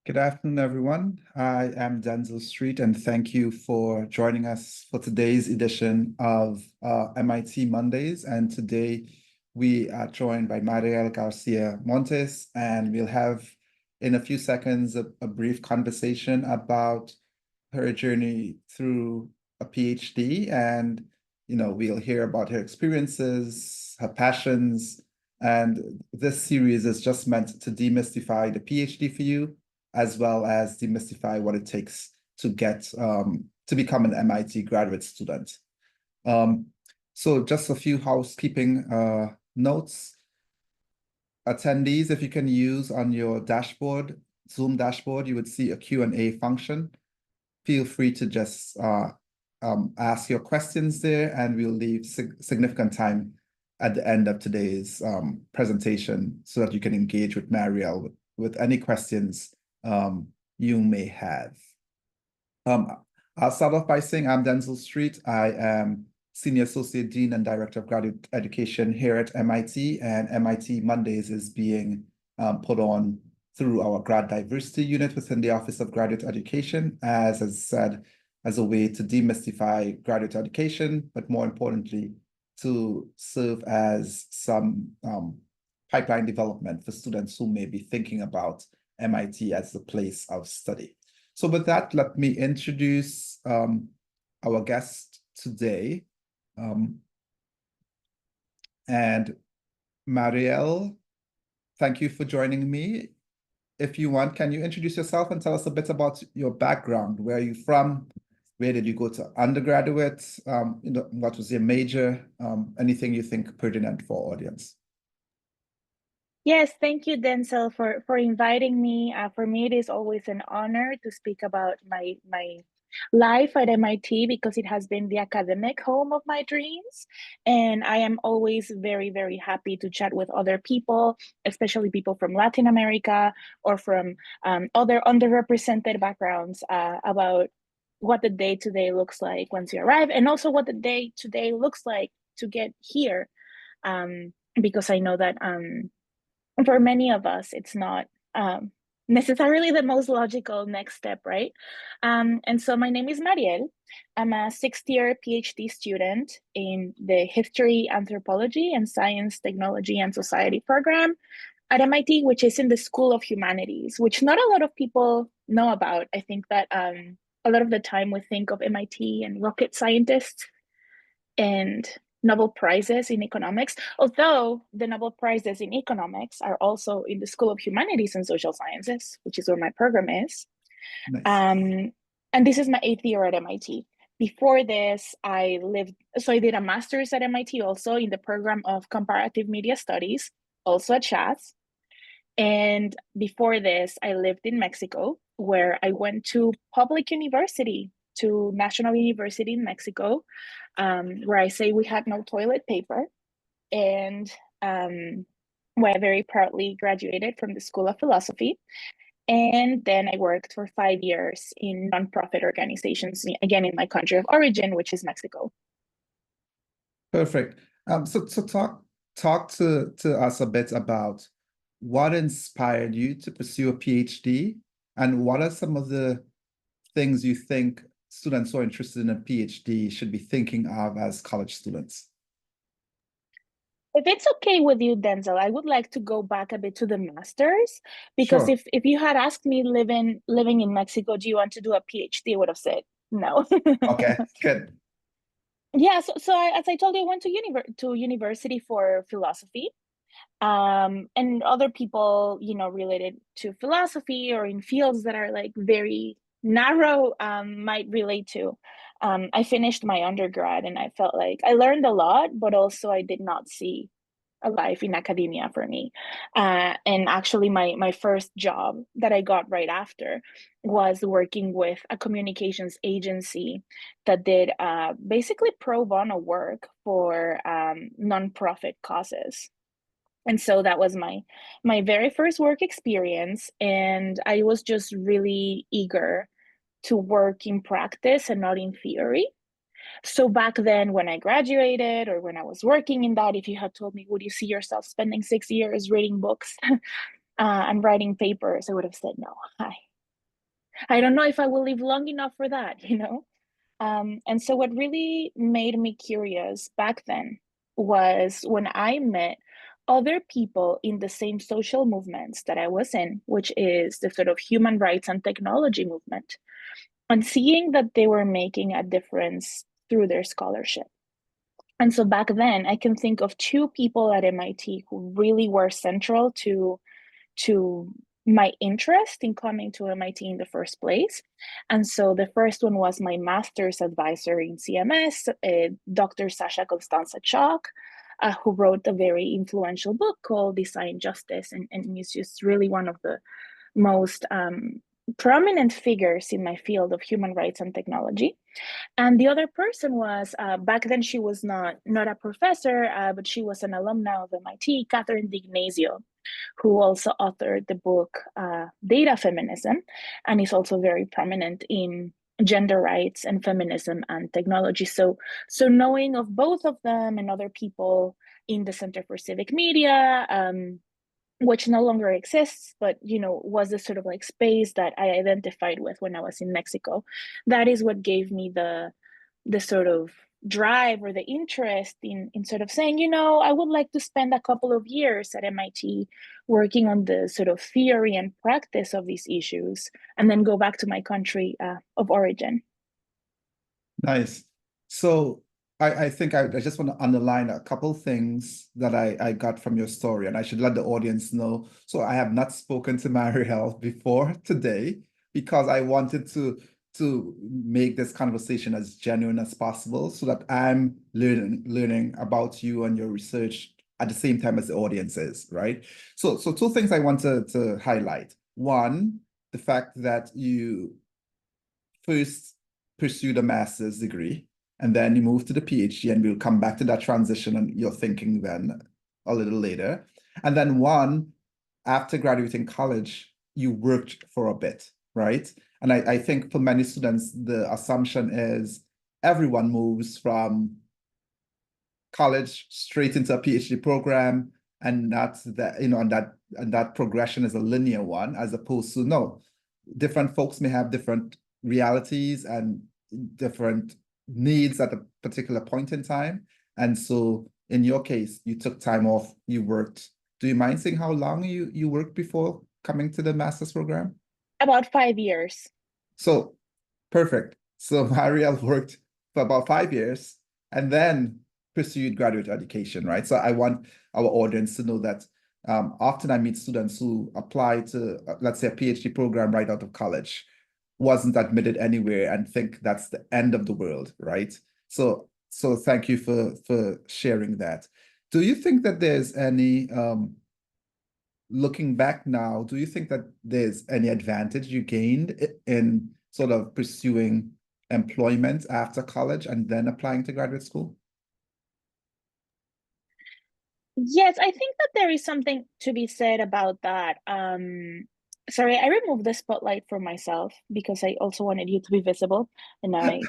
Good afternoon, everyone. I am Denzil Streete, and thank you for joining us for today's edition of MIT Mondays. And today we are joined by Mariel García-Montes, and we'll have in a few seconds a brief conversation about her journey through a PhD. And, we'll hear about her experiences, her passions, and this series is just meant to demystify the PhD for you as well as demystify what it takes to get to become an MIT graduate student. So just a few housekeeping notes. Attendees, if you can use on your dashboard, Zoom dashboard, you would see a Q&A function. Feel free to just ask your questions there, and we'll leave significant time at the end of today's presentation so that you can engage with Mariel with any questions you may have. I'll start off by saying I'm Denzil Streete. I am Senior Associate Dean and Director of Graduate Education here at MIT, and MIT Mondays is being put on through our grad diversity unit within the Office of Graduate Education, as I said, as a way to demystify graduate education, but more importantly, to serve as some pipeline development for students who may be thinking about MIT as the place of study. So with that, let me introduce our guest today. And Mariel, thank you for joining me. If you want, can you introduce yourself and tell us a bit about your background? Where are you from? Where did you go to undergraduate? What was your major? Anything you think pertinent for our audience? Yes, thank you, Denzil, for inviting me. For me, it is always an honor to speak about my life at MIT because it has been the academic home of my dreams. And I am always very, very happy to chat with other people, especially people from Latin America or from other underrepresented backgrounds about what the day-to-day looks like once you arrive, and also what the day-to-day looks like to get here. Because I know that for many of us, it's not necessarily the most logical next step, right? And so my name is Mariel. I'm a sixth-year PhD student in the History, Anthropology, and Science, Technology, and Society program at MIT, which is in the School of Humanities, which not a lot of people know about. I think that a lot of the time we think of MIT and rocket scientists and Nobel Prizes in economics, although the Nobel Prizes in economics are also in the School of Humanities and Social Sciences, which is where my program is. Nice. And this is my 8th year at MIT. Before this, I did a master's at MIT also in the program of Comparative Media Studies, also at HASTS. And before this, I lived in Mexico, where I went to public university, to National University in Mexico, where I say we had no toilet paper, and where I very proudly graduated from the School of Philosophy. And then I worked for 5 years in nonprofit organizations, again, in my country of origin, which is Mexico. Perfect. So talk to us a bit about what inspired you to pursue a PhD, and what are some of the things you think students who are interested in a PhD should be thinking of as college students? If it's okay with you, Denzil, I would like to go back a bit to the master's, because Sure. if you had asked me living in Mexico, do you want to do a PhD? I would have said no. Okay, good. Yeah, as I told you, I went to university for philosophy. And other people, related to philosophy or in fields that are like very narrow, might relate to. I finished my undergrad and I felt like I learned a lot, but also I did not see a life in academia for me. And actually, my first job that I got right after was working with a communications agency that did basically pro bono work for nonprofit causes. And so that was my very first work experience, and I was just really eager to work in practice and not in theory. So back then, when I graduated or when I was working in that, if you had told me, would you see yourself spending 6 years reading books and writing papers, I would have said no. I don't know if I will live long enough for that, you know? And so what really made me curious back then was when I met other people in the same social movements that I was in, which is the sort of human rights and technology movement, and seeing that they were making a difference through their scholarship. And so back then, I can think of two people at MIT who really were central to my interest in coming to MIT in the first place. And so the first one was my master's advisor in CMS, Dr. Sasha Constanza Chalk, who wrote a very influential book called Design Justice. And he's just really one of the most prominent figures in my field of human rights and technology. And the other person was, back then she was not a professor, but she was an alumna of MIT, Catherine D'Ignazio, who also authored the book Data Feminism, and is also very prominent in gender rights and feminism and technology. So knowing of both of them and other people in the Center for Civic Media, which no longer exists, but was the sort of like space that I identified with when I was in Mexico. That is what gave me the sort of drive or the interest in sort of saying, I would like to spend a couple of years at MIT working on the sort of theory and practice of these issues, and then go back to my country of origin. Nice. So I think I just want to underline a couple things that I got from your story, and I should let the audience know. So I have not spoken to Mariel before today because I wanted to make this conversation as genuine as possible so that I'm learning about you and your research at the same time as the audience is, right? So two things I want to highlight. One, the fact that you first pursued a master's degree and then you moved to the PhD, and we'll come back to that transition and your thinking then a little later. And then one, after graduating college, you worked for a bit, right? And I think for many students, the assumption is everyone moves from college straight into a PhD program, and that's that, and that progression is a linear one, as opposed to no, different folks may have different realities and different needs at a particular point in time. And so in your case, you took time off, you worked. Do you mind saying how long you worked before coming to the master's program? About 5 years. So perfect. So Mariel worked for about 5 years and then pursued graduate education, right? So I want our audience to know that often I meet students who apply to, let's say, a PhD program right out of college, wasn't admitted anywhere, and think that's the end of the world, right? So thank you for sharing that. Do you think that there's any looking back now, do you think that there's any advantage you gained in sort of pursuing employment after college and then applying to graduate school? Yes, I think that there is something to be said about that. Sorry, I removed the spotlight for myself because I also wanted you to be visible, and now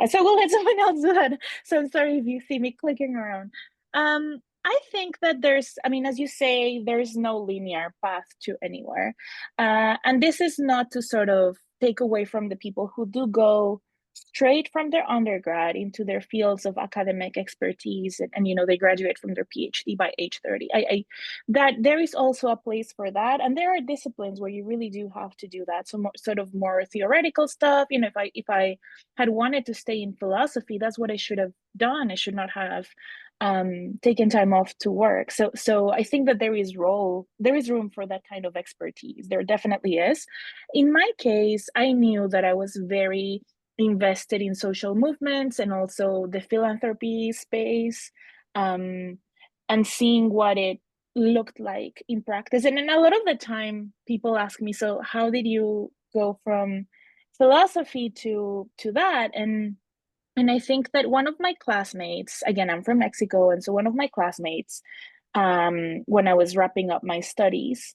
so we'll let someone else do that. So I'm sorry if you see me clicking around. I think that I mean, as you say, there's no linear path to anywhere. And this is not to sort of take away from the people who do go straight from their undergrad into their fields of academic expertise, and they graduate from their PhD by age 30. I that there is also a place for that, and there are disciplines where you really do have to do that. So sort of more theoretical stuff. If I had wanted to stay in philosophy, that's what I should have done. I should not have taken time off to work. So I think that there is room for that kind of expertise. There definitely is. In my case, I knew that I was very invested in social movements and also the philanthropy space, and seeing what it looked like in practice. And then a lot of the time people ask me, so how did you go from philosophy to that? And I think that one of my classmates, again, I'm from Mexico, and so one of my classmates, when I was wrapping up my studies,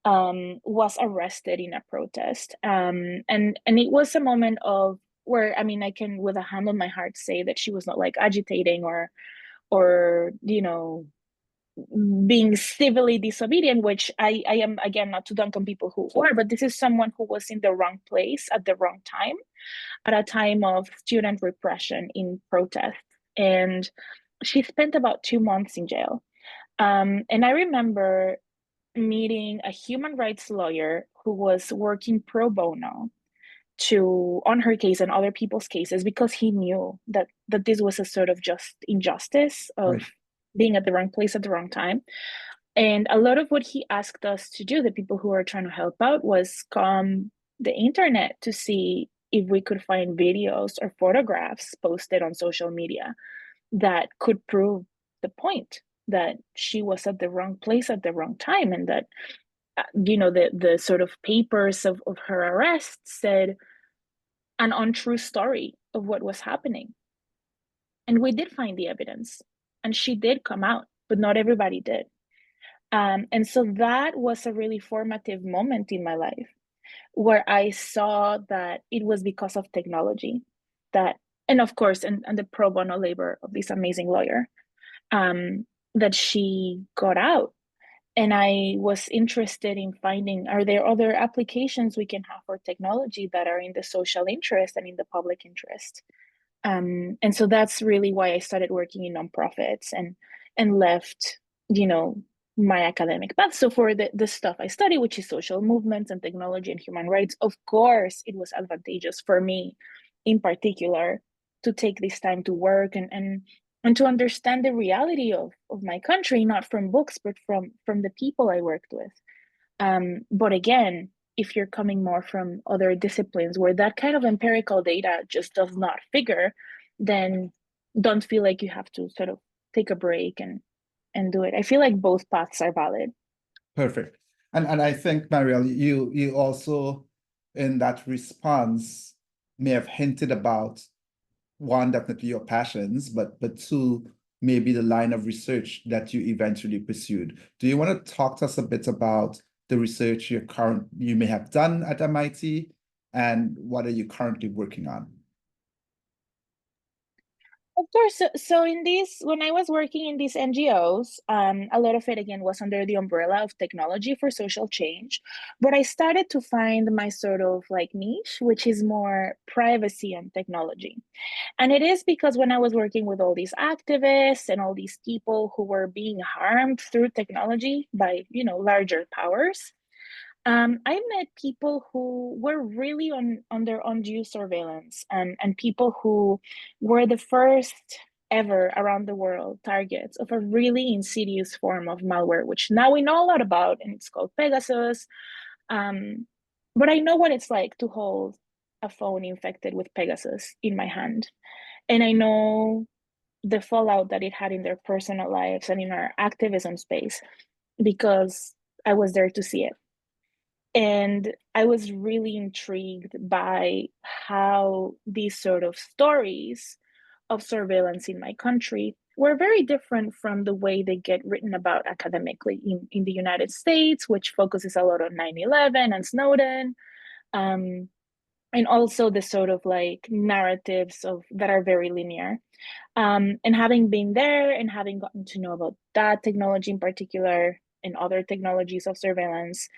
was arrested in a protest. And it was a moment of where, I mean, I can with a hand on my heart say that she was not like agitating or being civilly disobedient, which I am, again, not to dunk on people who were, but this is someone who was in the wrong place at the wrong time, at a time of student repression in protest. And she spent about 2 months in jail. And I remember meeting a human rights lawyer who was working pro bono on her case and other people's cases, because he knew that this was a sort of just injustice of Right. being at the wrong place at the wrong time. And a lot of what he asked us to do, the people who were trying to help out, was comb the internet to see if we could find videos or photographs posted on social media that could prove the point that she was at the wrong place at the wrong time, and that the sort of papers of her arrest said an untrue story of what was happening. And we did find the evidence, and she did come out, but not everybody did. And so that was a really formative moment in my life, where I saw that it was because of technology that, and of course, and the pro bono labor of this amazing lawyer, that she got out. And I was interested in finding, are there other applications we can have for technology that are in the social interest and in the public interest? And so that's really why I started working in nonprofits and left, my academic path. So for the stuff I study, which is social movements and technology and human rights, of course, it was advantageous for me in particular to take this time to work and to understand the reality of my country, not from books, but from the people I worked with. But again, if you're coming more from other disciplines where that kind of empirical data just does not figure, then don't feel like you have to sort of take a break and do it. I feel like both paths are valid. Perfect. And I think, Mariel, you also in that response may have hinted about one, definitely your passions, but two, maybe the line of research that you eventually pursued. Do you want to talk to us a bit about the research you may have done at MIT, and what are you currently working on? Of course. So when I was working in these NGOs, a lot of it again was under the umbrella of technology for social change. But I started to find my sort of like niche, which is more privacy and technology. And it is because when I was working with all these activists and all these people who were being harmed through technology by, larger powers, I met people who were really under undue surveillance, and people who were the first ever around the world targets of a really insidious form of malware, which now we know a lot about, and it's called Pegasus. But I know what it's like to hold a phone infected with Pegasus in my hand. And I know the fallout that it had in their personal lives and in our activism space, because I was there to see it. And I was really intrigued by how these sort of stories of surveillance in my country were very different from the way they get written about academically in the United States, which focuses a lot on 9/11 and Snowden. And also the sort of like narratives that are very linear. And having been there and having gotten to know about that technology in particular and other technologies of surveillance,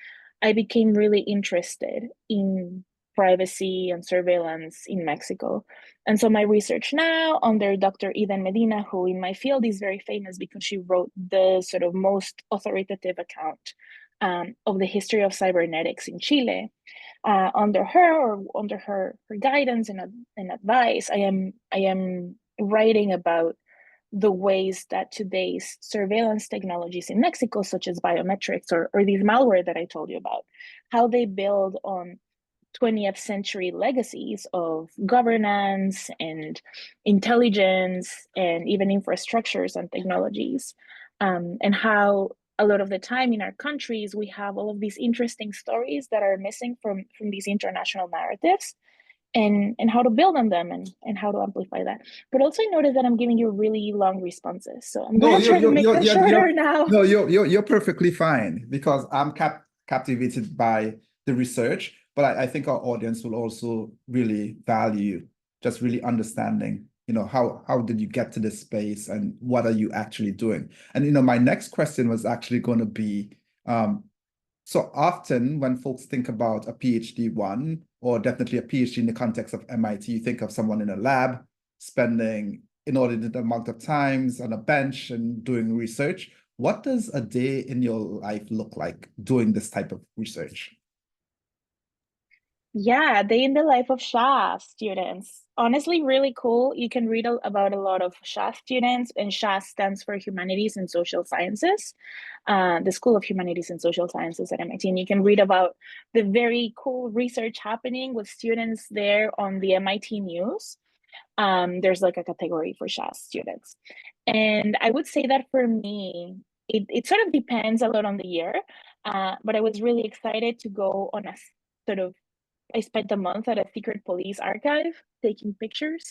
I became really interested in privacy and surveillance in Mexico. And so my research now under Dr. Eden Medina, who in my field is very famous because she wrote the sort of most authoritative account of the history of cybernetics in Chile. Under her guidance and advice, I am writing about the ways that today's surveillance technologies in Mexico, such as biometrics or these malware that I told you about, how they build on 20th century legacies of governance and intelligence and even infrastructures and technologies, and how a lot of the time in our countries we have all of these interesting stories that are missing from these international narratives, and how to build on them and how to amplify that. But also notice that I'm giving you really long responses, so I'm No, going to try to make them shorter now. no, you're perfectly fine, because I'm captivated by the research, but I think our audience will also really value just really understanding how did you get to this space and what are you actually doing? And my next question was actually going to be, so often when folks think about a PhD one, or definitely a PhD in the context of MIT, you think of someone in a lab spending inordinate amount of times on a bench and doing research. What does a day in your life look like doing this type of research? Yeah, day in the life of HASTS students. Honestly, really cool. You can read about a lot of HASTS students, and HASTS stands for Humanities and Social Sciences, the School of Humanities and Social Sciences at MIT. And you can read about the very cool research happening with students there on the MIT News. There's like a category for HASTS students. And I would say that for me, it sort of depends a lot on the year, but I was really excited to go on a sort of I spent a month at a secret police archive taking pictures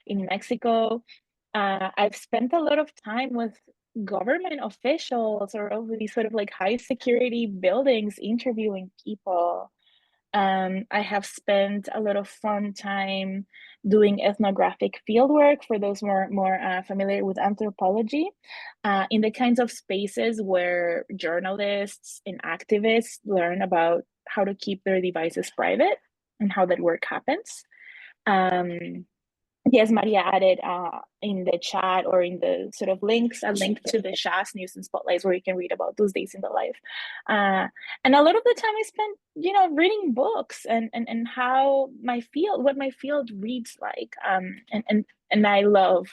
in Mexico. I've spent a lot of time with government officials or over these sort of like high security buildings interviewing people. I have spent a lot of fun time doing ethnographic fieldwork for those more familiar with anthropology, in the kinds of spaces where journalists and activists learn about how to keep their devices private and how that work happens. Um, Yes, Maria added in the chat or in the sort of links, a link to the HASS News and Spotlights where you can read about those days in the life. And a lot of the time I spent, reading books and how what my field reads like. And I love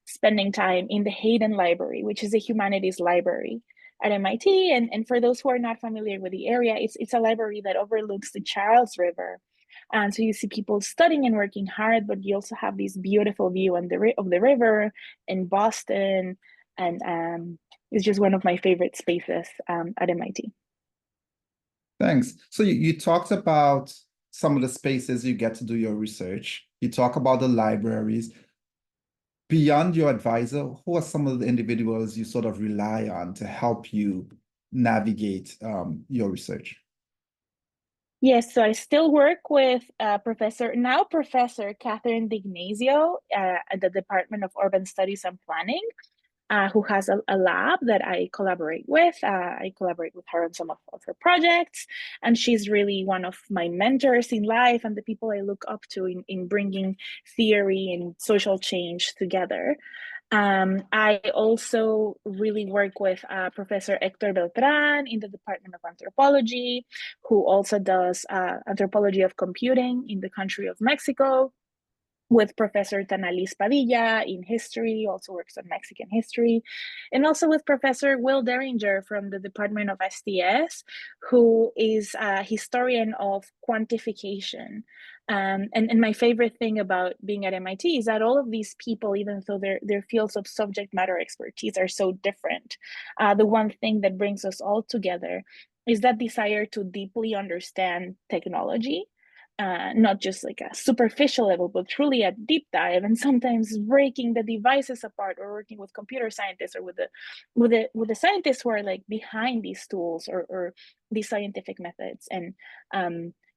spending time in the Hayden Library, which is a humanities library at MIT. And for those who are not familiar with the area, it's a library that overlooks the Charles River, and so you see people studying and working hard, but you also have this beautiful view of the river in Boston. And it's just one of my favorite spaces at MIT. Thanks. So you talked about some of the spaces you get to do your research. You talk about the libraries. Beyond your advisor, who are some of the individuals you sort of rely on to help you navigate your research? Yes, so I still work with Professor Catherine D'Ignazio at the Department of Urban Studies and Planning, who has a lab that I collaborate with. I collaborate with her on some of her projects, and she's really one of my mentors in life and the people I look up to in bringing theory and social change together. I also really work with Professor Hector Beltran in the Department of Anthropology, who also does anthropology of computing in the country of Mexico, with Professor Tanalis Padilla in history, also works on Mexican history, and also with Professor Will Derringer from the Department of STS, who is a historian of quantification. And my favorite thing about being at MIT is that all of these people, even though their fields of subject matter expertise are so different, the one thing that brings us all together is that desire to deeply understand technology, not just like a superficial level, but truly a deep dive, and sometimes breaking the devices apart, or working with computer scientists or with the scientists who are like behind these tools or these scientific methods.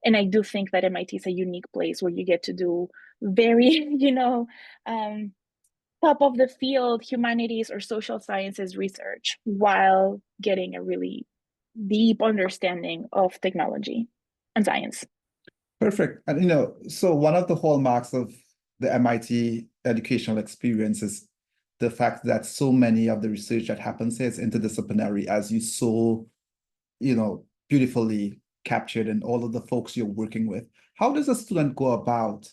And I do think that MIT is a unique place where you get to do very, top of the field humanities or social sciences research while getting a really deep understanding of technology and science. Perfect. And so one of the hallmarks of the MIT educational experience is the fact that so many of the research that happens here is interdisciplinary, as you so, beautifully captured in all of the folks you're working with. How does a student go about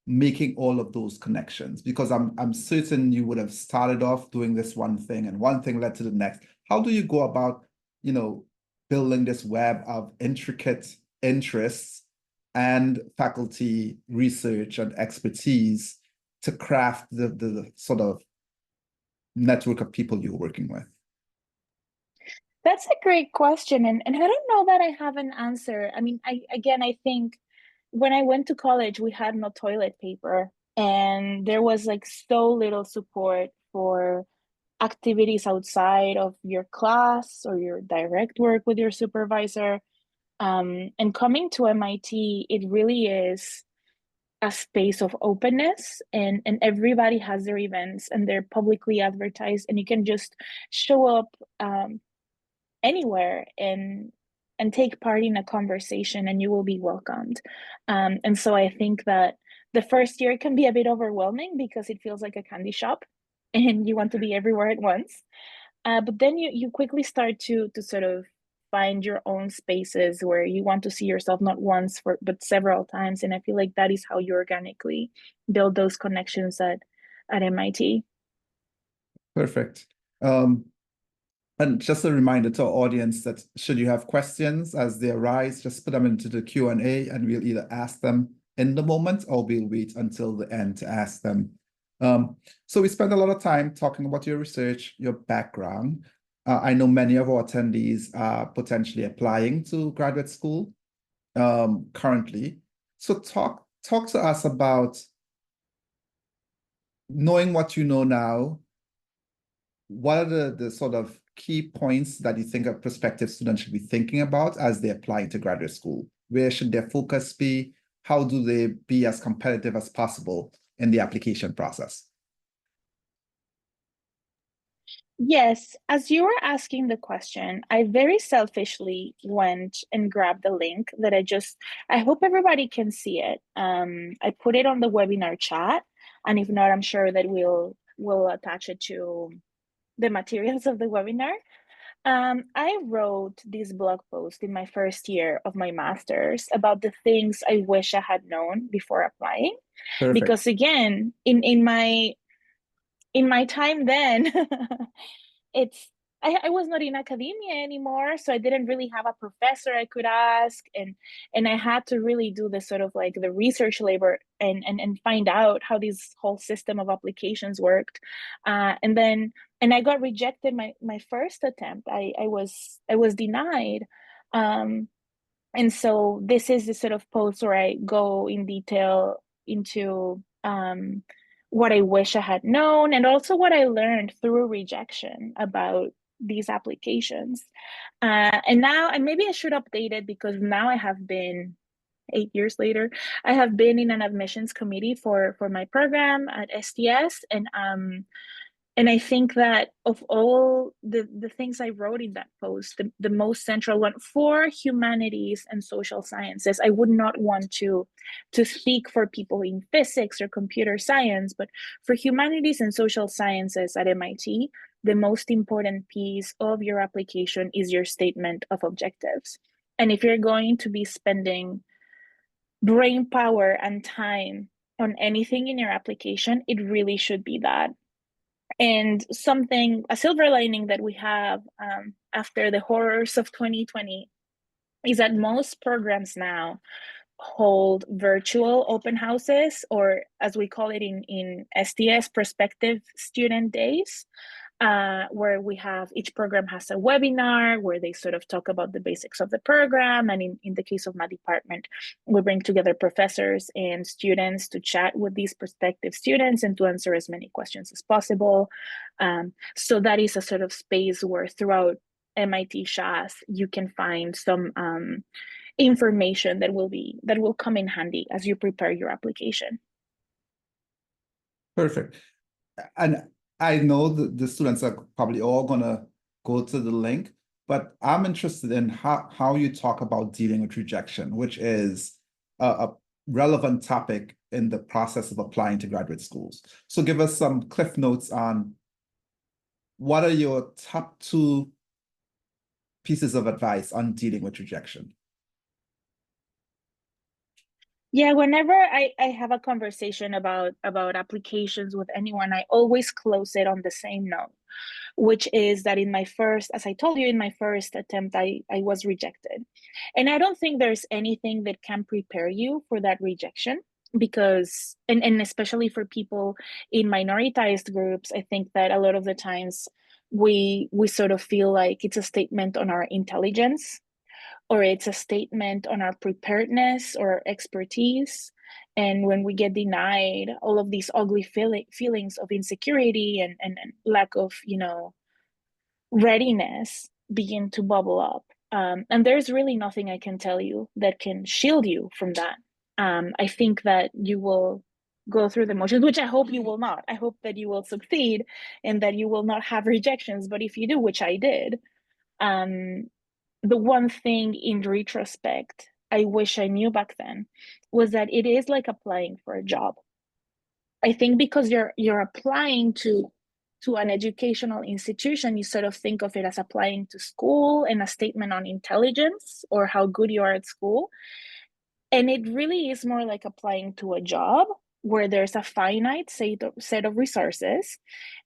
making all of those connections? Because I'm certain you would have started off doing this one thing and one thing led to the next. How do you go about, building this web of intricate interests and faculty research and expertise to craft the sort of network of people you're working with? That's a great question. And I don't know that I have an answer. I mean, I think when I went to college, we had no toilet paper, and there was like so little support for activities outside of your class or your direct work with your supervisor. And coming to MIT, it really is a space of openness, and everybody has their events and they're publicly advertised, and you can just show up anywhere and take part in a conversation and you will be welcomed. And so I think that the first year can be a bit overwhelming because it feels like a candy shop and you want to be everywhere at once. But then you quickly start to sort of find your own spaces where you want to see yourself not once but several times. And I feel like that is how you organically build those connections at MIT. Perfect. And just a reminder to our audience that should you have questions as they arise, just put them into the Q&A and we'll either ask them in the moment or we'll wait until the end to ask them. So we spent a lot of time talking about your research, your background. I know many of our attendees are potentially applying to graduate school currently. So talk to us about knowing what you know now. What are the sort of key points that you think a prospective student should be thinking about as they apply to graduate school? Where should their focus be? How do they be as competitive as possible in the application process? Yes, as you were asking the question, I very selfishly went and grabbed the link that I hope everybody can see it. I put it on the webinar chat, and if not, I'm sure that we'll attach it to the materials of the webinar. I wrote this blog post in my first year of my master's about the things I wish I had known before applying. Perfect. Because again, in my time then, I was not in academia anymore, so I didn't really have a professor I could ask, and I had to really do the sort of like the research labor and find out how this whole system of applications worked, and I got rejected my first attempt. I was denied, and so this is the sort of post where I go in detail into what I wish I had known and also what I learned through rejection about these applications. And now, and maybe I should update it because now I have been 8 years later, I have been in an admissions committee for my program at STS, and I think that of all the things I wrote in that post, the most central one for humanities and social sciences, I would not want to speak for people in physics or computer science, but for humanities and social sciences at MIT, the most important piece of your application is your statement of objectives. And if you're going to be spending brain power and time on anything in your application, it really should be that. And a silver lining that we have after the horrors of 2020 is that most programs now hold virtual open houses, or as we call it in STS, prospective student days, where we have each program has a webinar where they sort of talk about the basics of the program. And in the case of my department, we bring together professors and students to chat with these prospective students and to answer as many questions as possible. So that is a sort of space where throughout MIT HASTS, you can find some information that will come in handy as you prepare your application. Perfect. And I know that the students are probably all gonna go to the link, but I'm interested in how you talk about dealing with rejection, which is a relevant topic in the process of applying to graduate schools. So give us some cliff notes on what are your top 2 pieces of advice on dealing with rejection? Yeah, whenever I have a conversation about applications with anyone, I always close it on the same note, which is that as I told you, in my first attempt, I was rejected. And I don't think there's anything that can prepare you for that rejection because, and especially for people in minoritized groups, I think that a lot of the times we sort of feel like it's a statement on our intelligence, or it's a statement on our preparedness or expertise. And when we get denied, all of these ugly feelings of insecurity and lack of, readiness begin to bubble up. And there's really nothing I can tell you that can shield you from that. I think that you will go through the motions, which I hope you will not. I hope that you will succeed and that you will not have rejections. But if you do, which I did, um, the one thing in retrospect I wish I knew back then was that it is like applying for a job. I think because you're applying to an educational institution, you sort of think of it as applying to school and a statement on intelligence or how good you are at school. And it really is more like applying to a job where there's a finite set of resources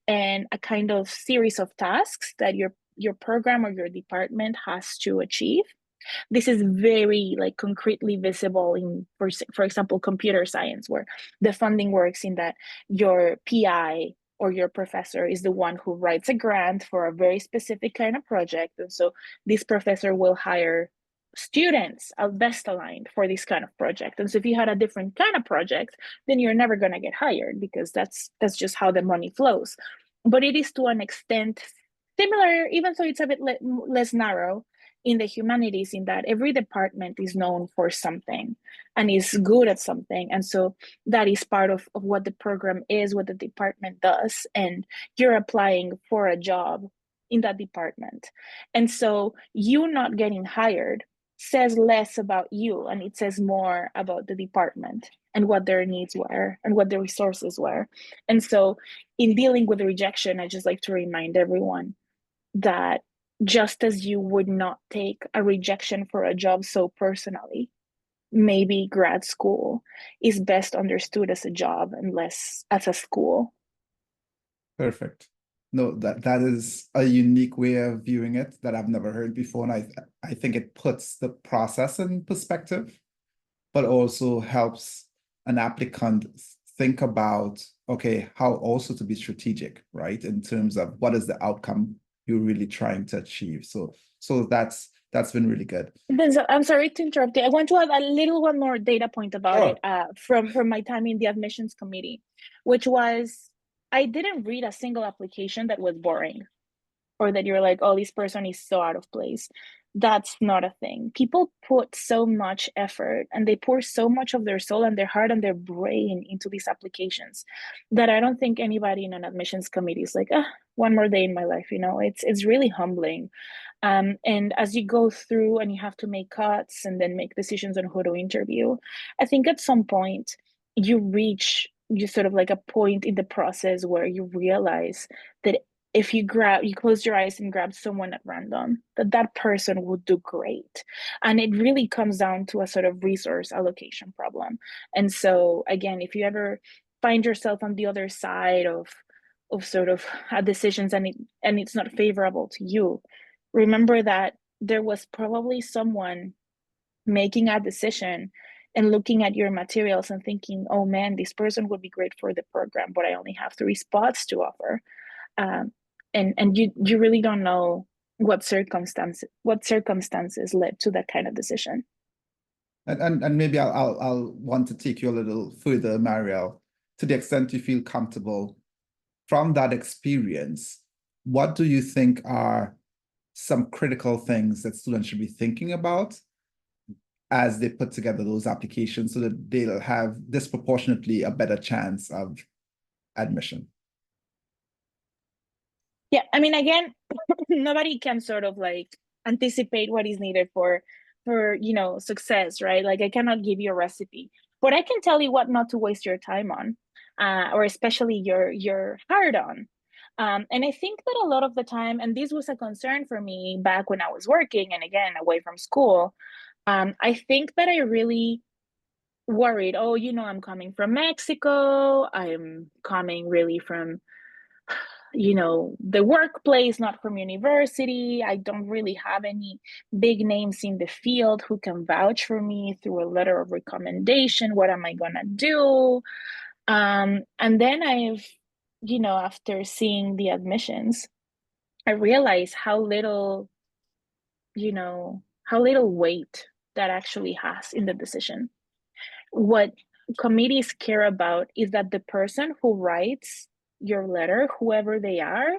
and a kind of series of tasks that your program or your department has to achieve. This is very like concretely visible in, for example, computer science, where the funding works in that your PI or your professor is the one who writes a grant for a very specific kind of project. And so this professor will hire students best aligned for this kind of project. And so if you had a different kind of project, then you're never going to get hired because that's just how the money flows. But it is to an extent similar, even though it's a bit less narrow in the humanities, in that every department is known for something and is good at something. And so that is part of what the program is, what the department does. And you're applying for a job in that department. And so you not getting hired says less about you and it says more about the department and what their needs were and what the resources were. And so in dealing with rejection, I just like to remind everyone that just as you would not take a rejection for a job so personally, maybe grad school is best understood as a job and less as a school. Perfect. No, that is a unique way of viewing it that I've never heard before. And I think it puts the process in perspective, but also helps an applicant think about, okay, how also to be strategic, right? In terms of what is the outcome you're really trying to achieve. So that's been really good. I'm sorry to interrupt you. I want to add a little one more data point about Sure. it from my time in the admissions committee, which was I didn't read a single application that was boring or that you're like, oh, this person is so out of place. That's not a thing. People put so much effort and they pour so much of their soul and their heart and their brain into these applications that I don't think anybody in an admissions committee is like, one more day in my life. It's really humbling. And as you go through and you have to make cuts and then make decisions on who to interview, I think at some point you reach you sort of like a point in the process where you realize that if you close your eyes and grab someone at random, that person would do great. And it really comes down to a sort of resource allocation problem. And so again, if you ever find yourself on the other side of sort of decisions and it's not favorable to you, remember that there was probably someone making a decision and looking at your materials and thinking, oh man, this person would be great for the program, but I only have 3 spots to offer. Um, and you really don't know what circumstances led to that kind of decision. And maybe I'll want to take you a little further, Mariel, to the extent you feel comfortable from that experience. What do you think are some critical things that students should be thinking about as they put together those applications so that they'll have disproportionately a better chance of admission? Yeah, I mean, again, nobody can sort of like anticipate what is needed for success, right? Like I cannot give you a recipe, but I can tell you what not to waste your time on, or especially your heart on. And I think that a lot of the time, and this was a concern for me back when I was working and again away from school, I think that I really worried, oh, I'm coming from Mexico, I'm coming really from the workplace, not from university. I don't really have any big names in the field who can vouch for me through a letter of recommendation. What am I gonna do? And then after seeing the admissions, I realized how little weight that actually has in the decision. What committees care about is that the person who writes your letter, whoever they are,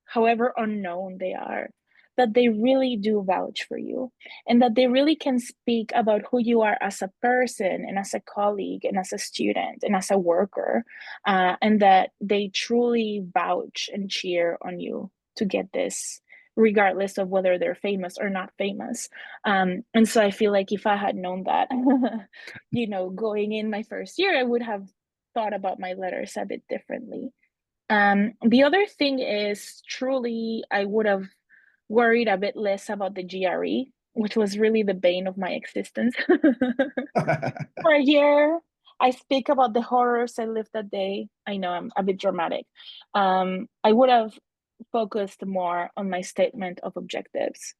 however unknown they are, that they really do vouch for you, and that they really can speak about who you are as a person and as a colleague and as a student and as a worker, and that they truly vouch and cheer on you to get this, regardless of whether they're famous or not famous. And so I feel like if I had known that, going in my first year, I would have thought about my letters a bit differently. The other thing is, truly, I would have worried a bit less about the GRE, which was really the bane of my existence. For a year, I speak about the horrors I lived that day. I know I'm a bit dramatic. I would have focused more on my statement of objectives.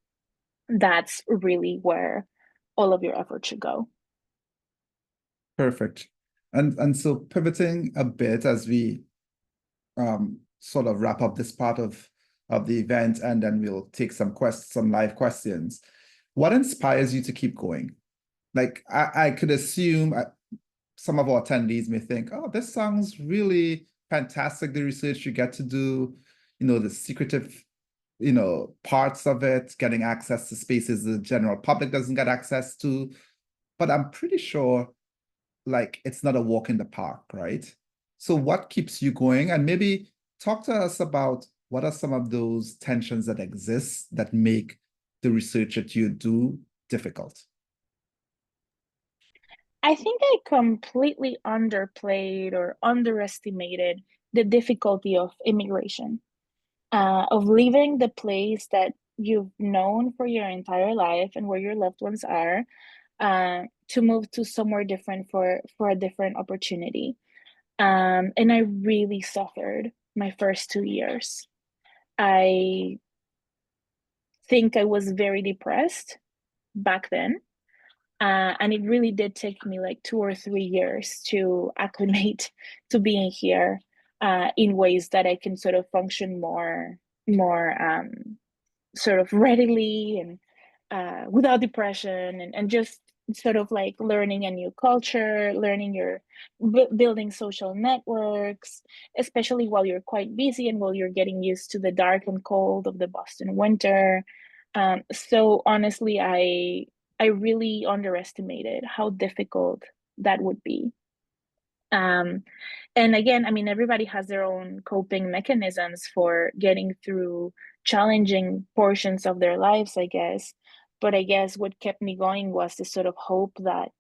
That's really where all of your effort should go. Perfect. And so pivoting a bit as we sort of wrap up this part of the event, and then we'll take some live questions. What inspires you to keep going? Like I could assume some of our attendees may think, oh, this sounds really fantastic, the research you get to do, the secretive, parts of it, getting access to spaces the general public doesn't get access to. But I'm pretty sure like it's not a walk in the park, right? So what keeps you going? And maybe talk to us about what are some of those tensions that exist that make the research that you do difficult? I think I completely underplayed or underestimated the difficulty of immigration, of leaving the place that you've known for your entire life and where your loved ones are, to move to somewhere different for a different opportunity. And I really suffered my first 2 years. I think I was very depressed back then. And it really did take me like 2 or 3 years to acclimate to being here, in ways that I can sort of function more sort of readily and without depression, and just sort of like learning a new culture, learning building social networks, especially while you're quite busy and while you're getting used to the dark and cold of the Boston winter. So honestly, I really underestimated how difficult that would be. Um, and again, I mean, everybody has their own coping mechanisms for getting through challenging portions of their lives, I guess. But I guess what kept me going was the sort of hope that,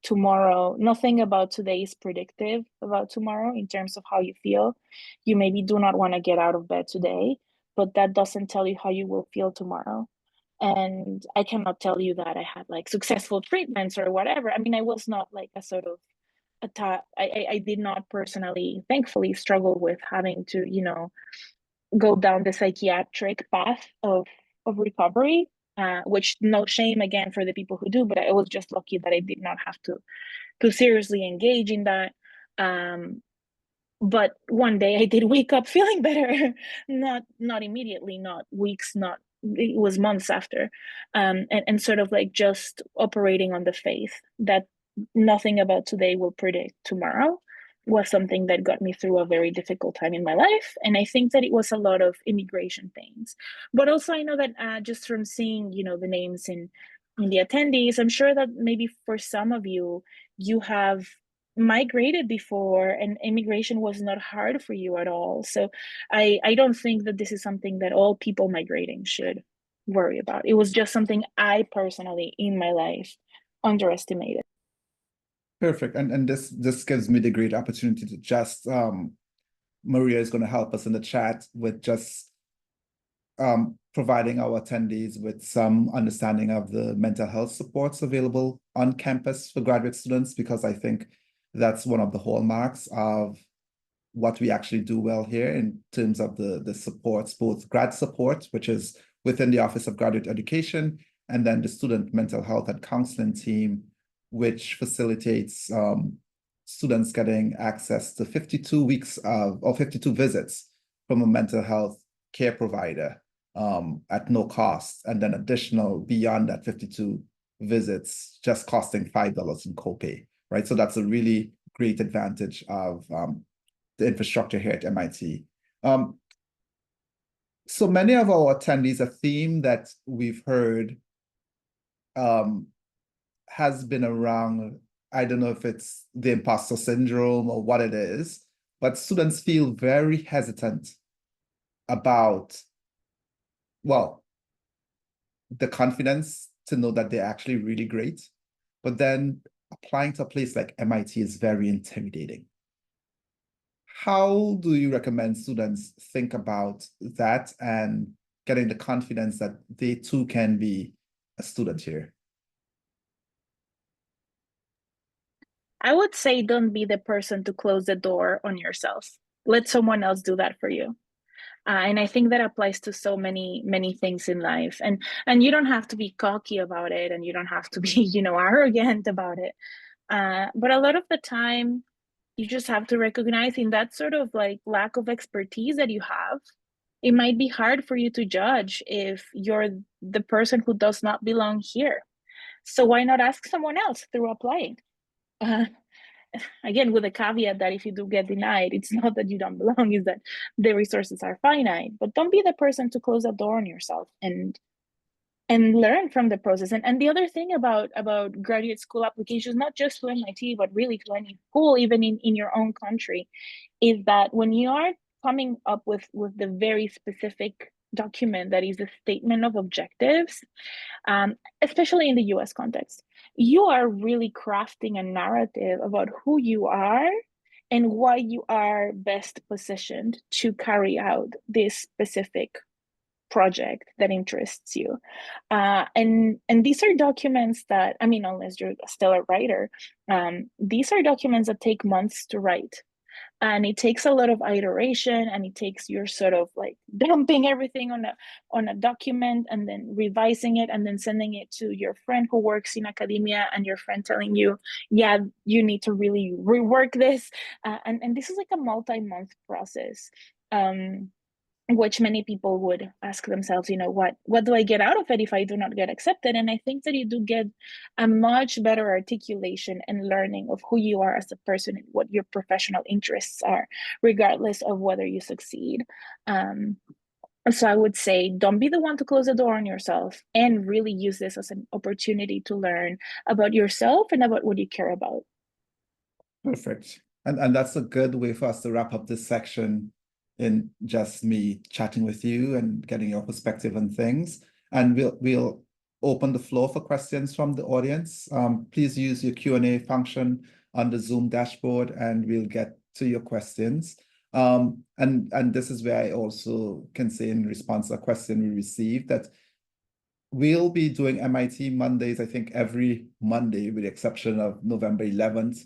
tomorrow, nothing about today is predictive about tomorrow in terms of how you feel. You maybe do not want to get out of bed today, but that doesn't tell you how you will feel tomorrow. And I cannot tell you that I had like successful treatments or whatever. I mean, I was not like a sort of I did not personally, thankfully, struggle with having to, go down the psychiatric path of recovery, which no shame again for the people who do, but I was just lucky that I did not have to seriously engage in that. But one day I did wake up feeling better, not immediately, not weeks, not it was months after, and sort of like just operating on the faith that nothing about today will predict tomorrow was something that got me through a very difficult time in my life. And I think that it was a lot of immigration things, but also I know that just from seeing the names in the attendees, I'm sure that maybe for some of you, you have migrated before and immigration was not hard for you at all. So I don't think that this is something that all people migrating should worry about. It was just something I personally in my life underestimated. Perfect. And this gives me the great opportunity to just Maria is going to help us in the chat with just providing our attendees with some understanding of the mental health supports available on campus for graduate students, because I think that's one of the hallmarks of what we actually do well here in terms of the supports, both grad support, which is within the Office of Graduate Education, and then the student mental health and counseling team, which facilitates students getting access to 52 weeks or 52 visits from a mental health care provider at no cost, and then additional beyond that 52 visits just costing $5 in copay, right? So that's a really great advantage of the infrastructure here at MIT. So many of our attendees, a theme that we've heard has been around, I don't know if it's the imposter syndrome or what it is, but students feel very hesitant about, well, the confidence to know that they're actually really great. But then applying to a place like MIT is very intimidating. How do you recommend students think about that and getting the confidence that they too can be a student here? I would say don't be the person to close the door on yourself. Let someone else do that for you. And I think that applies to so many things in life. And you don't have to be cocky about it, and you don't have to be, arrogant about it. But a lot of the time, you just have to recognize in that sort of like lack of expertise that you have, it might be hard for you to judge if you're the person who does not belong here. So why not ask someone else through applying? Uh, Again, with a caveat that if you do get denied, it's not that you don't belong, it's that the resources are finite. But don't be the person to close the door on yourself, and learn from the process. And the other thing about graduate school applications, not just to MIT, but really to any school, even in your own country, is that when you are coming up with the very specific document that is a statement of objectives, especially in the US context, you are really crafting a narrative about who you are and why you are best positioned to carry out this specific project that interests you. And these are documents that, I mean, unless you're a stellar writer, these are documents that take months to write. And it takes a lot of iteration, and it takes your sort of like dumping everything on a document and then revising it and then sending it to your friend who works in academia, and your friend telling you, yeah, you need to really rework this. And this is like a multi-month process. Which many people would ask themselves, what do I get out of it if I do not get accepted? And I think that you do get a much better articulation and learning of who you are as a person and what your professional interests are, regardless of whether you succeed. So I would say don't be the one to close the door on yourself, and really use this as an opportunity to learn about yourself and about what you care about. Perfect. And that's a good way for us to wrap up this section in just me chatting with you and getting your perspective on things. And we'll open the floor for questions from the audience. Please use your Q&A function on the Zoom dashboard, and we'll get to your questions. And this is where I also can say, in response to a question we received, that we'll be doing MIT Mondays, I think every Monday, with the exception of November 11th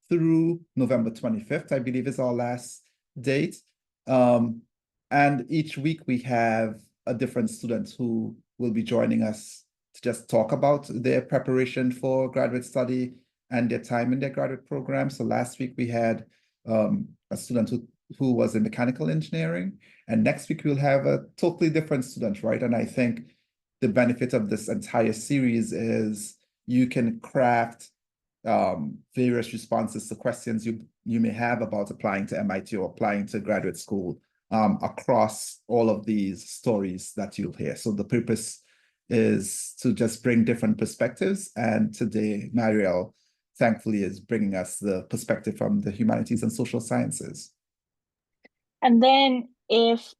through November 25th, I believe is our last date. And each week we have a different student who will be joining us to just talk about their preparation for graduate study and their time in their graduate program. So last week we had a student who was in mechanical engineering, and next week we'll have a totally different student, right? And I think the benefit of this entire series is you can craft various responses to questions you may have about applying to MIT or applying to graduate school across all of these stories that you'll hear. So the purpose is to just bring different perspectives. And today, Mariel, thankfully, is bringing us the perspective from the humanities and social sciences. And then if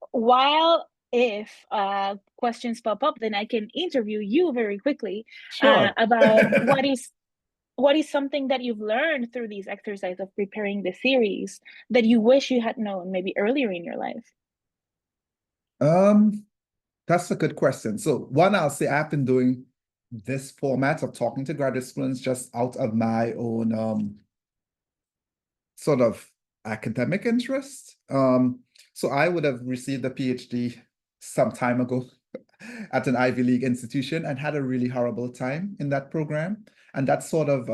questions pop up, then I can interview you very quickly about what is something that you've learned through these exercises of preparing the series that you wish you had known maybe earlier in your life. That's a good question. So one, I'll say I've been doing this format of talking to graduate students just out of my own sort of academic interest. So I would have received a PhD some time ago at an Ivy League institution and had a really horrible time in that program. And that sort of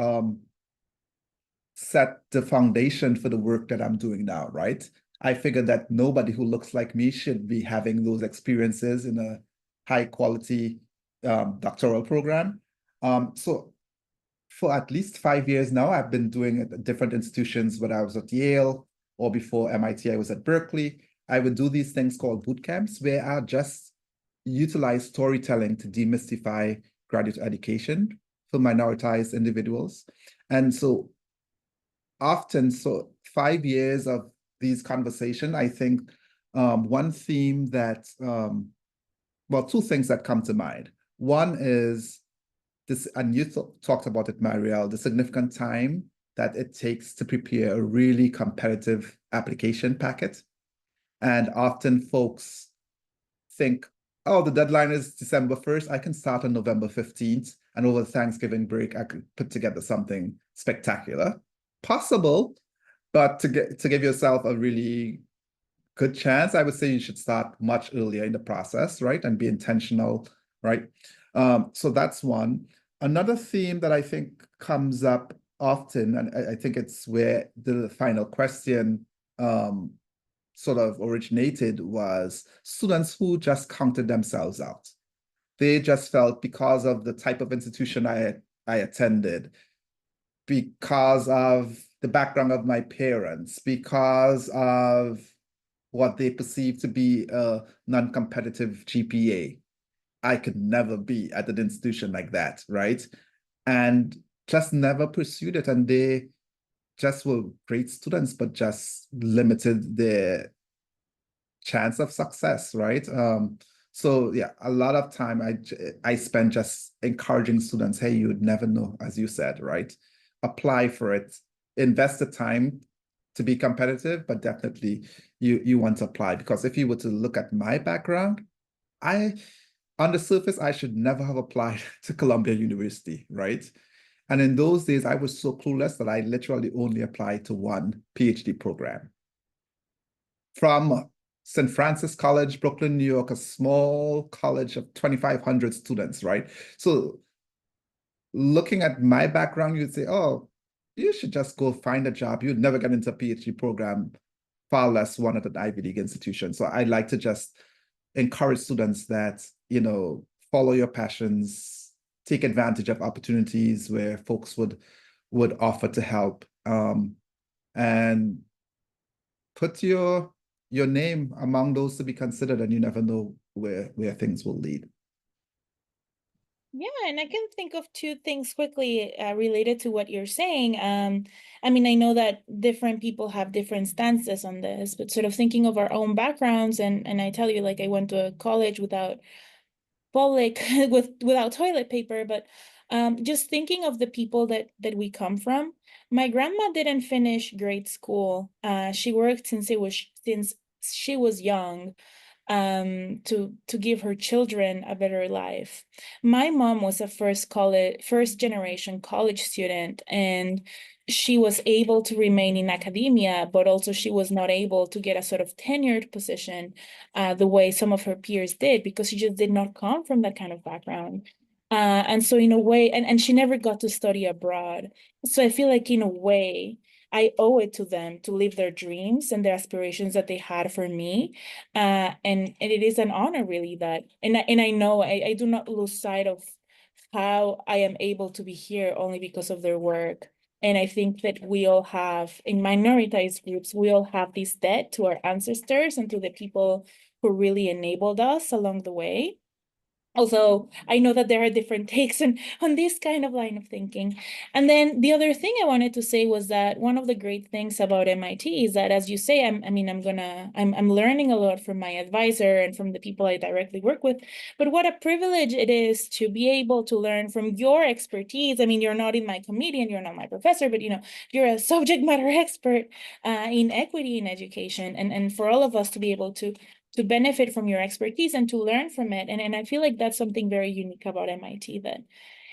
set the foundation for the work that I'm doing now, right? I figured that nobody who looks like me should be having those experiences in a high quality doctoral program. So for at least 5 years now, I've been doing it at different institutions, whether I was at Yale or before MIT, I was at Berkeley. I would do these things called boot camps where I just utilize storytelling to demystify graduate education for minoritized individuals. And so often, so 5 years of these conversations, I think one theme that, well, two things that come to mind. One is this, and you talked about it, Mariel, the significant time that it takes to prepare a really competitive application packet. And often folks think, oh, the deadline is December 1st. I can start on November 15th. And over the Thanksgiving break, I could put together something spectacular. Possible, but to give yourself a really good chance, I would say you should start much earlier in the process, right? And be intentional, right? So that's one. Another theme that I think comes up often, and I think it's where the final question sort of originated, was students who just counted themselves out. They just felt because of the type of institution I attended, because of the background of my parents, because of what they perceive to be a non-competitive GPA, I could never be at an institution like that, right? And just never pursued it. And they just were great students, but just limited their chance of success, right? So yeah, a lot of time I spend just encouraging students, hey, you'd never know, as you said, right? Apply for it, invest the time to be competitive, but definitely you want to apply, because if you were to look at my background, on the surface, I should never have applied to Columbia University, right? And in those days, I was so clueless that I literally only applied to one PhD program. From St. Francis College, Brooklyn, New York, a small college of 2,500 students, right? So looking at my background, you'd say, oh, you should just go find a job. You'd never get into a PhD program, far less one at an Ivy League institution. So I like to just encourage students that, follow your passions, take advantage of opportunities where folks would offer to help, and put your name among those to be considered, and you never know where things will lead. Yeah, and I can think of two things quickly related to what you're saying. I mean, I know that different people have different stances on this, but sort of thinking of our own backgrounds, and I tell you, like, I went to a college without without toilet paper, but just thinking of the people that we come from. My grandma didn't finish grade school. She worked since she was young, to give her children a better life. My mom was a first generation college student, and she was able to remain in academia, but also she was not able to get a sort of tenured position the way some of her peers did, because she just did not come from that kind of background. And so in a way, and she never got to study abroad. So I feel like in a way, I owe it to them to live their dreams and their aspirations that they had for me. And it is an honor, really, that, and I know I do not lose sight of how I am able to be here only because of their work. And I think that we all have, in minoritized groups, we all have this debt to our ancestors and to the people who really enabled us along the way. Although I know that there are different takes on this kind of line of thinking. And then the other thing I wanted to say was that one of the great things about MIT is that, as you say, I'm learning a lot from my advisor and from the people I directly work with. But what a privilege it is to be able to learn from your expertise. I mean, you're not in my committee and you're not my professor, but you're a subject matter expert in equity in education. And for all of us to be able to benefit from your expertise and to learn from it. And I feel like that's something very unique about MIT, that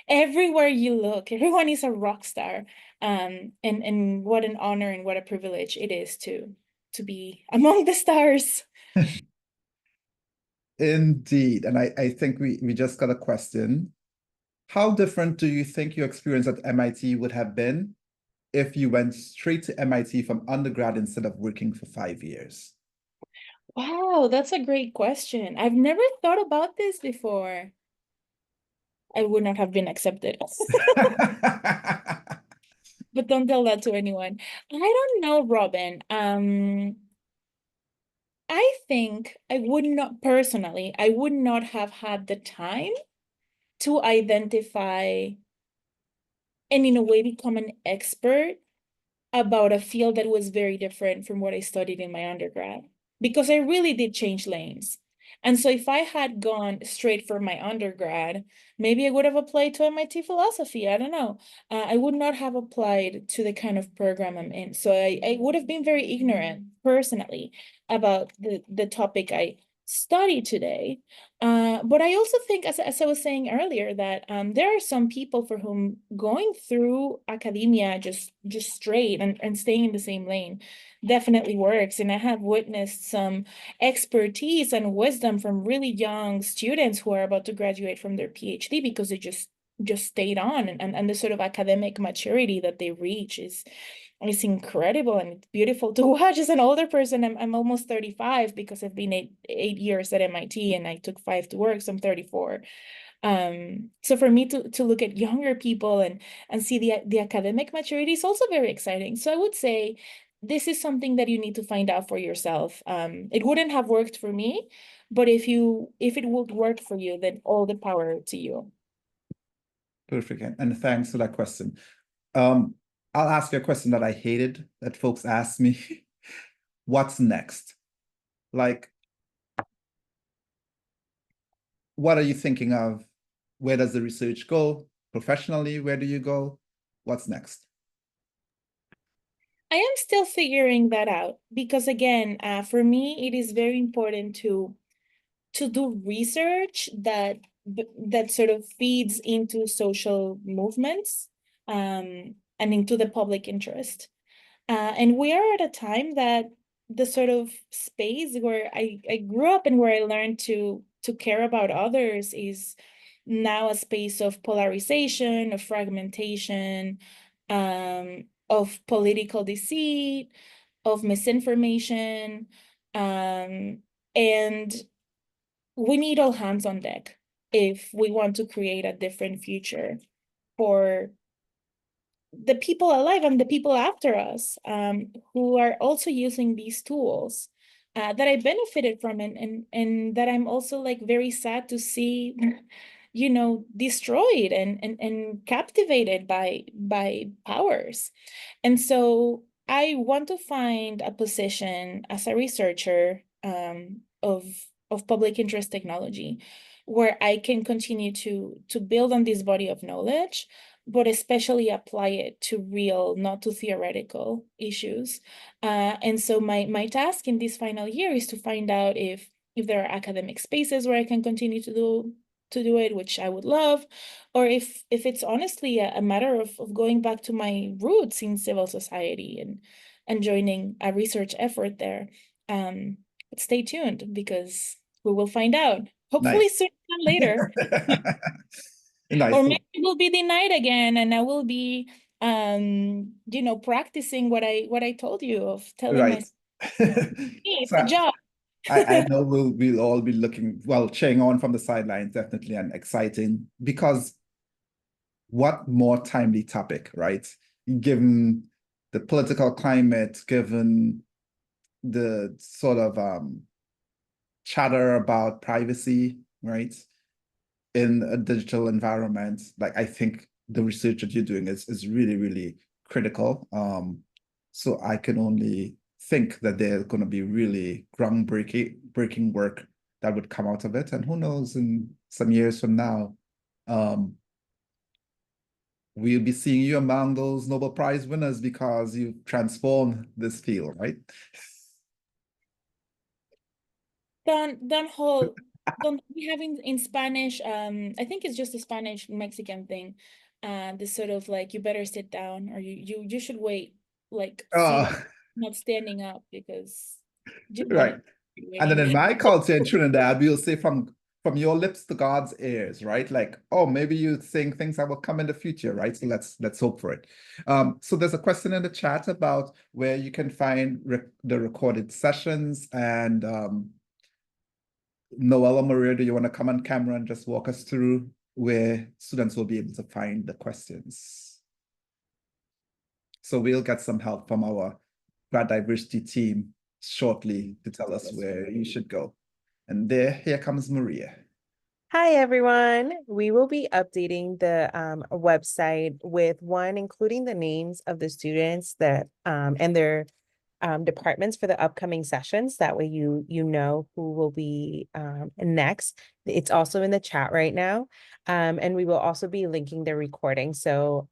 everywhere you look, everyone is a rock star. And what an honor and what a privilege it is to be among the stars. Indeed. And I think we just got a question. How different do you think your experience at MIT would have been if you went straight to MIT from undergrad instead of working for 5 years? Wow, that's a great question. I've never thought about this before. I would not have been accepted. But don't tell that to anyone. I don't know, Robin. I think I would not, personally, I would not have had the time to identify and in a way become an expert about a field that was very different from what I studied in my undergrad, because I really did change lanes. And so if I had gone straight for my undergrad, maybe I would have applied to MIT philosophy. I don't know. I would not have applied to the kind of program I'm in. So I would have been very ignorant personally about the topic I study today. But I also think, as I was saying earlier, that there are some people for whom going through academia just straight and staying in the same lane definitely works. And I have witnessed some expertise and wisdom from really young students who are about to graduate from their PhD because they just stayed on, and the sort of academic maturity that they reach is incredible, and it's beautiful to watch. As an older person, I'm almost 35 because I've been eight years at MIT and I took 5 to work, so I'm 34. So for me to look at younger people and see the academic maturity is also very exciting. So I would say this is something that you need to find out for yourself. It wouldn't have worked for me, but if it would work for you, then all the power to you. Perfect. And thanks for that question. I'll ask you a question that I hated that folks ask me. What's next? Like, what are you thinking of? Where does the research go? Professionally, where do you go? What's next? I am still figuring that out because again, for me, it is very important to do research that sort of feeds into social movements, and into the public interest. And we are at a time that the sort of space where I grew up and where I learned to care about others is now a space of polarization, of fragmentation, of political deceit, of misinformation, and we need all hands on deck if we want to create a different future for the people alive and the people after us, who are also using these tools that I benefited from, and that I'm also like very sad to see, destroyed and captivated by powers. And so I want to find a position as a researcher, of public interest technology, where I can continue to build on this body of knowledge, but especially apply it to real, not to theoretical issues. And so my task in this final year is to find out if there are academic spaces where I can continue to do it, which I would love, or if it's honestly a matter of going back to my roots in civil society and joining a research effort there. But stay tuned because we will find out. Hopefully Nice. sooner than later. Nice. Or maybe it will be denied again, and I will be, practicing what I told you of telling Right. myself, hey, it's So a job. I know we'll all be looking, well, cheering on from the sidelines, definitely, and exciting, because what more timely topic, right? Given the political climate, given the sort of chatter about privacy, right? In a digital environment, like I think the research that you're doing is really, really critical. So I can only think that there's going to be really breaking work that would come out of it. And who knows, in some years from now, we'll be seeing you among those Nobel Prize winners because you've transformed this field, right? Don't we have in Spanish, I think it's just a Spanish Mexican thing, this sort of like, you better sit down, or you should wait, like Oh, seated, not standing up, because right. And then waiting. in my culture in Trinidad, we'll say from your lips to God's ears, right? Like, oh, maybe you think things that will come in the future, right? So let's hope for it. So there's a question in the chat about where you can find the recorded sessions. And Noel or Maria, do you want to come on camera and just walk us through where students will be able to find the questions? So we'll get some help from our grad diversity team shortly to tell us where you should go. And here comes Maria. Hi, everyone. We will be updating the website with including the names of the students that and their departments for the upcoming sessions. That way you know who will be next. It's also in the chat right now. And we will also be linking the recording. So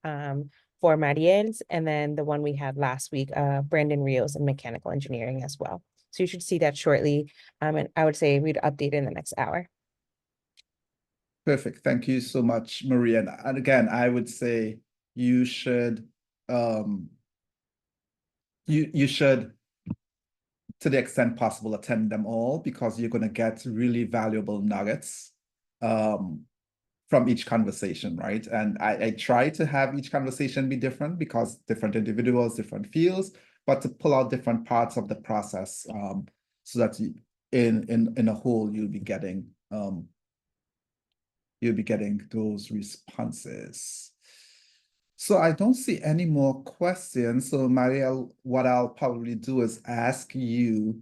for Mariel's and then the one we had last week, Brandon Rios in mechanical engineering as well. So you should see that shortly. And I would say we'd update in the next hour. Perfect. Thank you so much, Maria. And again, I would say you should you should, to the extent possible, attend them all, because you're going to get really valuable nuggets from each conversation, right? And I try to have each conversation be different, because different individuals, different fields, but to pull out different parts of the process, so that in a whole you'll be getting those responses. So I don't see any more questions. So Mariel, what I'll probably do is ask you,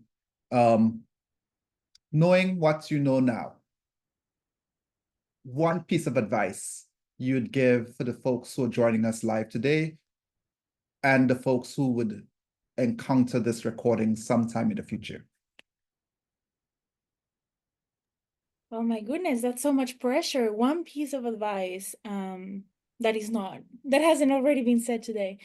knowing what you know now, one piece of advice you'd give for the folks who are joining us live today and the folks who would encounter this recording sometime in the future. Oh my goodness, that's so much pressure. One piece of advice that hasn't already been said today.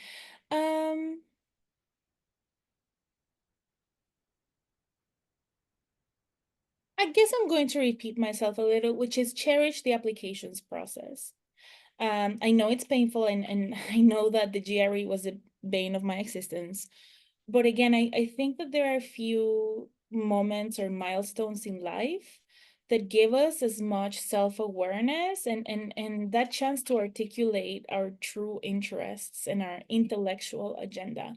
I guess I'm going to repeat myself a little, which is cherish the applications process. I know it's painful, and I know that the GRE was the bane of my existence. But again, I think that there are a few moments or milestones in life that give us as much self-awareness and that chance to articulate our true interests and our intellectual agenda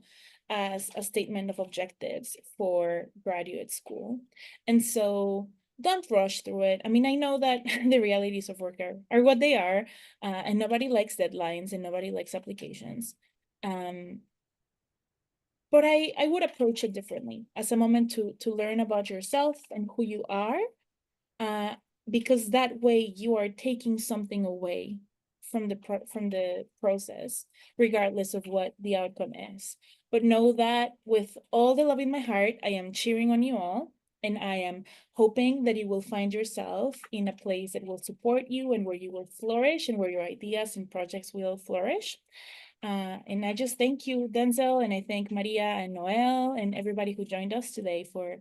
as a statement of objectives for graduate school. And so don't rush through it. I mean, I know that the realities of work are what they are, and nobody likes deadlines and nobody likes applications. But I would approach it differently, as a moment to learn about yourself and who you are, because that way you are taking something away from the process, regardless of what the outcome is. But know that with all the love in my heart, I am cheering on you all, and I am hoping that you will find yourself in a place that will support you and where you will flourish and where your ideas and projects will flourish. And I just thank you, Denzil, and I thank Maria and Noel and everybody who joined us today for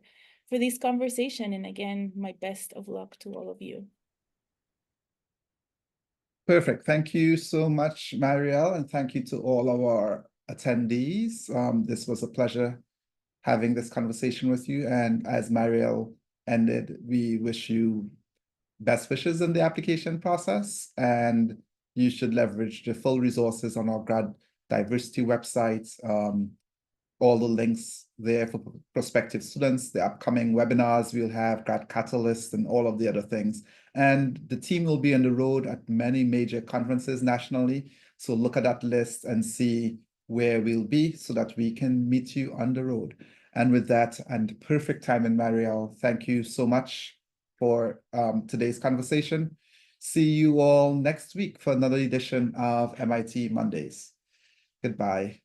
this conversation. And again, my best of luck to all of you. Perfect. Thank you so much, Mariel, and thank you to all our attendees. This was a pleasure having this conversation with you. And as Mariel ended, we wish you best wishes in the application process, and you should leverage the full resources on our grad diversity website. All the links there for prospective students, the upcoming webinars we'll have, Grad Catalyst, and all of the other things. And the team will be on the road at many major conferences nationally. So look at that list and see where we'll be so that we can meet you on the road. And with that, and perfect timing, Mariel, thank you so much for today's conversation. See you all next week for another edition of MIT Mondays. Goodbye.